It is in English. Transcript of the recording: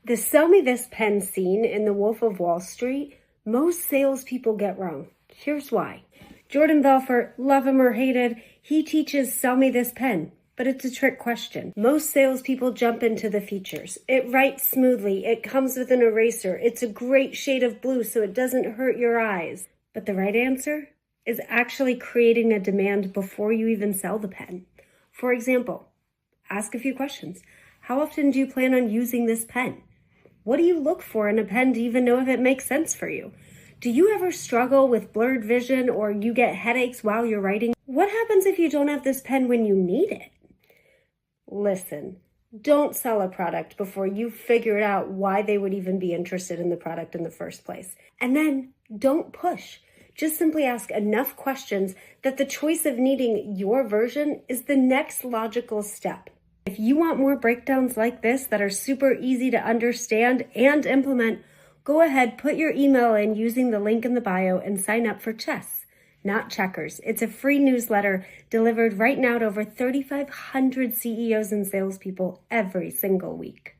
The sell me this pen scene in The Wolf of Wall Street, most salespeople get wrong. Here's why. Jordan Belfort, love him or hated, he teaches sell me this pen, but it's a trick question. Most salespeople jump into the features. It writes smoothly, it comes with an eraser, it's a great shade of blue so it doesn't hurt your eyes. But the right answer is actually creating a demand before you even sell the pen. For example, ask a few questions. How often do you plan on using this pen? What do you look for in a pen to even know if it makes sense for you? Do you ever struggle with blurred vision or you get headaches while you're writing? What happens if you don't have this pen when you need it? Listen, don't sell a product before you've figured out why they would even be interested in the product in the first place. And then don't push. Just simply ask enough questions that the choice of needing your version is the next logical step. If you want more breakdowns like this that are super easy to understand and implement, go ahead, put your email in using the link in the bio and sign up for Chess, not Checkers. It's a free newsletter delivered right now to over 3,500 CEOs and salespeople every single week.